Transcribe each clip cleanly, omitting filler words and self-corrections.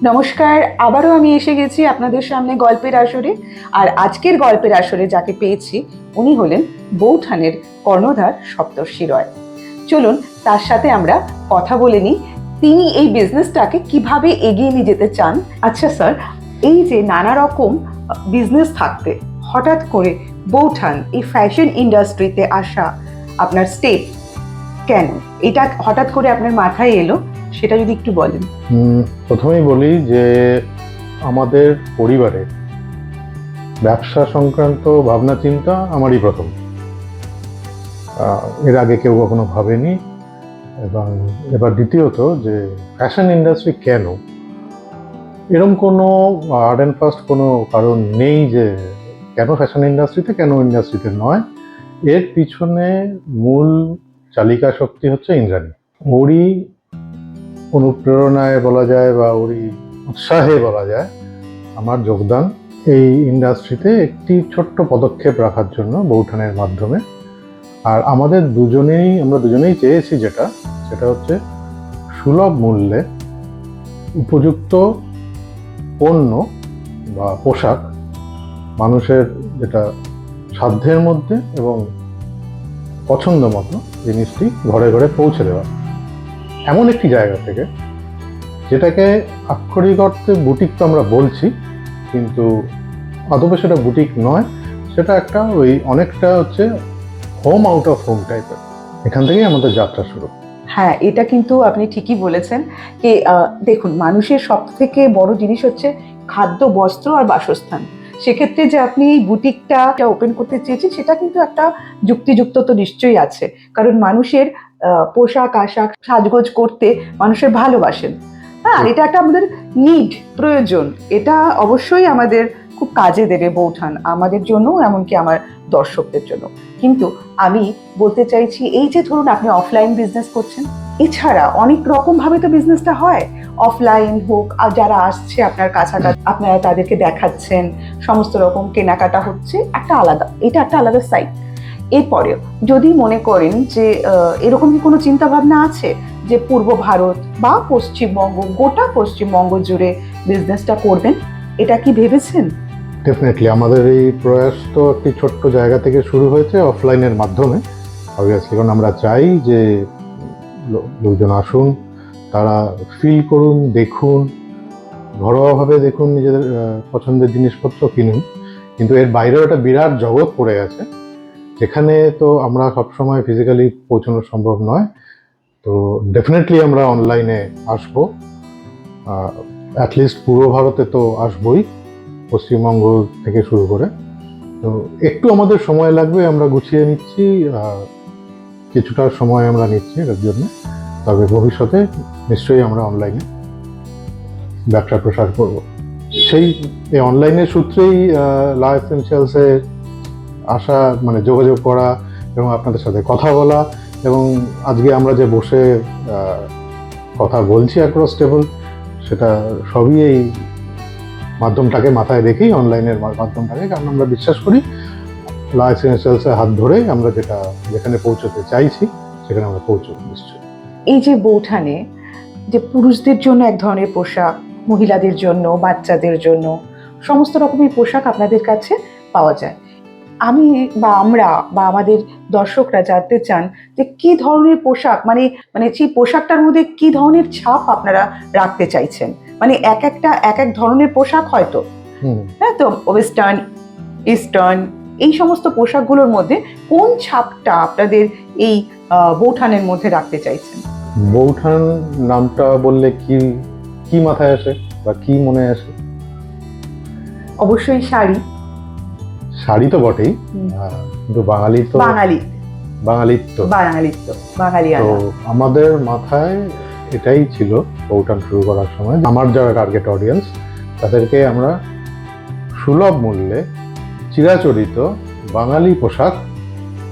নমস্কার, আবারও আমি এসে গেছি আপনাদের সামনে গল্পের আসরে। আর আজকের গল্পের আসরে যাকে পেয়েছি উনি হলেন বৌঠানের কর্ণধার সপ্তর্ষি রয়। চলুন তার সাথে আমরা কথা বলে নিই, তিনি এই বিজনেসটাকে কিভাবে এগিয়ে নিয়ে যেতে চান। আচ্ছা স্যার, এই যে নানা রকম বিজনেস থাকতে হঠাৎ করে বৌঠান এই ফ্যাশন ইন্ডাস্ট্রিতে আসা আপনার স্টেপ কেন, এটা হঠাৎ করে আপনার মাথায় এলো, সেটা যদি একটু বলেন। প্রথমেই বলি যে আমাদের পরিবারে ব্যবসা সংক্রান্ত ভাবনা চিন্তা আমারই প্রথম। এর আগে কেউ কখনো ভাবেনি। এবং এবার দ্বিতীয়ত যে ফ্যাশন ইন্ডাস্ট্রি কেন, এরকম কোনো হার্ড অ্যান্ড ফাস্ট কোনো কারণ নেই যে কেন ফ্যাশন ইন্ডাস্ট্রিতে, কেন ইন্ডাস্ট্রিতে নয়। এর পিছনে মূল চালিকা শক্তি হচ্ছে ইন্দ্রাণী। ওরই অনুপ্রেরণায় বলা যায় বা ওরই উৎসাহে বলা যায় আমার যোগদান এই ইন্ডাস্ট্রিতে একটি ছোট্ট পদক্ষেপ রাখার জন্য বৌঠানের মাধ্যমে। আর আমরা দুজনেই চেয়েছি সেটা হচ্ছে সুলভ মূল্যে উপযুক্ত পণ্য বা পোশাক মানুষের যেটা সাধ্যের মধ্যে এবং পছন্দ মতো জিনিসটি ঘরে ঘরে পৌঁছে দেওয়া, এমন একটি জায়গা থেকে যেটাকে আক্ষরিক অর্থে বুটিক তো আমরা বলছি, কিন্তু অথবা সেটা বুটিক নয়, সেটা একটা অনেকটা হচ্ছে হোম আউট অফ হোম টাইপের। এখান থেকেই আমাদের যাত্রা শুরু। হ্যাঁ, এটা কিন্তু আপনি ঠিকই বলেছেন যে দেখুন, মানুষের সব থেকে বড় জিনিস হচ্ছে খাদ্য, বস্ত্র আর বাসস্থান। সেক্ষেত্রে যে আপনি এই বুটিকটা ওপেন করতে চেয়েছেন, সেটা কিন্তু একটা যুক্তিযুক্ত তো নিশ্চয়ই আছে। কারণ মানুষের পোশাক আশাক সাজগোজ করতে মানুষের ভালোবাসেন। হ্যাঁ, আর এটা একটা আমাদের নিড, প্রয়োজন। এটা অবশ্যই আমাদের খুব কাজে দেবে বৌঠান, আমাদের জন্য, এমনকি আমার দর্শকদের জন্য। কিন্তু আমি বলতে চাইছি, এই যে ধরুন আপনি অফলাইন বিজনেস করছেন, এছাড়া অনেক রকম ভাবে তো বিজনেসটা হয়। অফলাইন হোক, আর যারা আসছে আপনার কাছাকাছি আপনারা তাদেরকে দেখাচ্ছেন, সমস্ত রকম কেনাকাটা হচ্ছে, এটা একটা আলাদা সাইড। এরপরেও যদি মনে করেন যে এরকম কি কোনো চিন্তা ভাবনা আছে যে পূর্ব ভারত বা পশ্চিমবঙ্গ, গোটা পশ্চিমবঙ্গ জুড়ে বিজনেসটা করবেন, এটা কি ভেবেছেন? ডেফিনেটলি আমাদের এই প্রয়াস তো একটি ছোট্ট জায়গা থেকে শুরু হয়েছে, অফলাইনের মাধ্যমে। অবভিয়াসলি, কারণ আমরা চাই যে লোকজন আসুন, তারা ফিল করুন, দেখুন, ঘরোয়াভাবে দেখুন, নিজেদের পছন্দের জিনিসপত্র কিনুন। কিন্তু এর বাইরেও একটা বিরাট জগৎ পড়ে গেছে, যেখানে তো আমরা সবসময় ফিজিক্যালি পৌঁছানো সম্ভব নয়। তো ডেফিনেটলি আমরা অনলাইনে আসবো, অ্যাটলিস্ট পূর্ব ভারতে তো আসবই, পশ্চিমবঙ্গ থেকে শুরু করে। তো একটু আমাদের সময় লাগবে, আমরা গুছিয়ে নিচ্ছি, কিছুটা সময় আমরা নিচ্ছি এর জন্য। তবে ভবিষ্যতে নিশ্চয়ই আমরা অনলাইনে ব্যবসা প্রসার করব। সেই অনলাইনের সূত্রেই লা এসেনশিয়ালসে আসা, মানে যোগাযোগ করা এবং আপনাদের সাথে কথা বলা, এবং আজকে আমরা যে বসে কথা বলছি অ্যাক্রস টেবল, সেটা সবই এই মাধ্যমটাকে মাথায় রেখেই, অনলাইনের মাধ্যমটাকে। কারণ আমরা বিশ্বাস করি লা এসেনশিয়ালসের হাত ধরে আমরা যেখানে পৌঁছতে চাইছি সেখানে আমরা পৌঁছবো নিশ্চয়ই। এই যে বৌঠানে যে পুরুষদের জন্য এক ধরনের পোশাক, মহিলাদের জন্য, বাচ্চাদের জন্য সমস্ত রকমের পোশাক আপনাদের কাছে পাওয়া যায়। আমি বা আমরা বা আমাদের দর্শকরা জানতে চান যে কি ধরনের পোশাক, মানে মানে সেই পোশাকটার মধ্যে কি ধরনের ছাপ আপনারা রাখতে চাইছেন। মানে এক এক ধরনের পোশাক হয়তো, হ্যাঁ, তো ওয়েস্টার্ন, ইস্টার্ন, এই সমস্ত পোশাকগুলোর মধ্যে কোন ছাপটা আপনাদের এই বৌঠানের মধ্যে রাখতে চাইছেন? বৌঠান নামটা বললে কি কি মাথায় আসে বা কি মনে আসে? অবশ্যই শাড়ি। শাড়ি তো বটেই, কিন্তু বাঙালিত্ব তো আমাদের মাথায় এটাই ছিল বৌঠান শুরু করার সময়। আমার যারা টার্গেট অডিয়েন্স, তাদেরকে আমরা সুলভ মূল্যে চিরাচরিত বাঙালি পোশাক,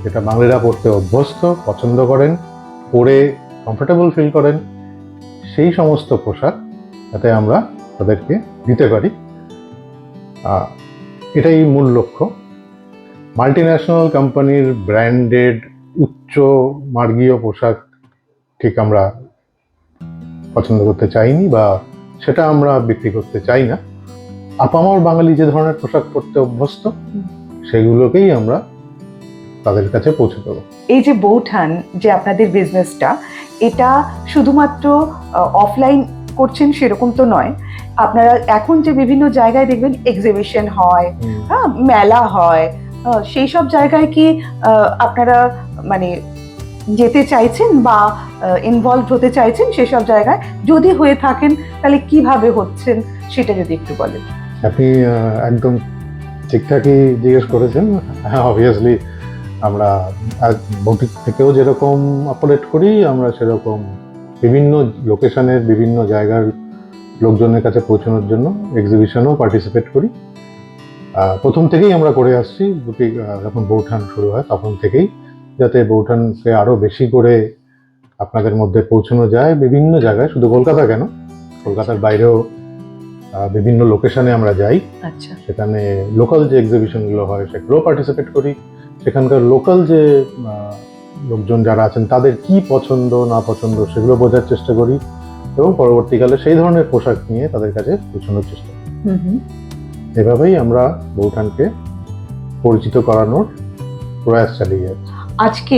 যেটা বাঙালিরা পরতে অভ্যস্ত, পছন্দ করেন, পরে কমফোর্টেবল ফিল করেন, সেই সমস্ত পোশাক যাতে আমরা তাদেরকে দিতে পারি, এটাই মূল লক্ষ্য। মাল্টিন্যাশনাল কোম্পানির ব্র্যান্ডেড উচ্চ মার্গীয় পোশাক ঠিক আমরা পছন্দ করতে চাইনি বা সেটা আমরা বিক্রি করতে চাই না। আপামর বাঙালি যে ধরনের পোশাক পরতে অভ্যস্ত, সেগুলোকেই আমরা তাদের কাছে পৌঁছে দেবো। এই যে বৌঠান যে আপনাদের বিজনেসটা, এটা শুধুমাত্র অফলাইন করছেন সেরকম তো নয়। আপনারা এখন যে বিভিন্ন জায়গায় দেখবেন এক্সিবিশন হয়, হ্যাঁ, মেলা হয়, সেই সব জায়গায় কি আপনারা মানে যেতে চাইছেন বা ইনভলভ হতে চাইছেন সেসব জায়গায়? যদি হয়ে থাকেন তাহলে কিভাবে হচ্ছেন সেটা যদি একটু বলেন। আপনি একদম ঠিকঠাকই জিজ্ঞেস করেছেন। হ্যাঁ, অবভিয়াসলি আমরা বুটিক থেকেও যেরকম অপারেট করি, আমরা সেরকম বিভিন্ন লোকেশনের বিভিন্ন জায়গার লোকজনের কাছে পৌঁছানোর জন্য এক্সিবিশনেও পার্টিসিপেট করি। প্রথম থেকেই আমরা করে আসছি। বুটিক যখন বৌঠান শুরু হয় তখন থেকেই, যাতে বৌঠানকে আরো বেশি করে আপনাদের মধ্যে পৌঁছানো যায় বিভিন্ন জায়গায়, শুধু কলকাতা কেন, কলকাতার বাইরেও বিভিন্ন লোকেশনে আমরা যাই। আচ্ছা, সেখানে লোকাল যে এক্সিবিশনগুলো হয় সেগুলোও পার্টিসিপেট করি। সেখানকার লোকাল যে লোকজন যারা আছেন তাদের কি পছন্দ না পছন্দ সেগুলো বোঝার চেষ্টা করি, এবং পরবর্তীকালে সেই ধরনের পোশাক নিয়ে তাদের কাছে পৌঁছানোর চেষ্টা করি। এভাবেই আমরা বৌঠানকে পরিচিত করানোর প্রয়াস চালিয়ে যাচ্ছি। আজকে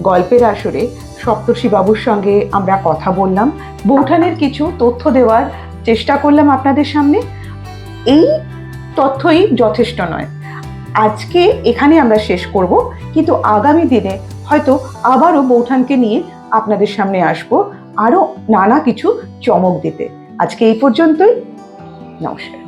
গল্পের আসরে সপ্তর্ষি বাবুর সঙ্গে আমরা কথা বললাম, বৌঠানের কিছু তথ্য দেওয়ার চেষ্টা করলাম আপনাদের সামনে। এই তথ্যই যথেষ্ট নয়, আজকে এখানে আমরা শেষ করব, কিন্তু আগামী দিনে হয়তো আবারও বৌঠানকে নিয়ে আপনাদের সামনে আসব আরো নানা কিছু চমক দিতে। আজকে এই পর্যন্তই, নমস্কার।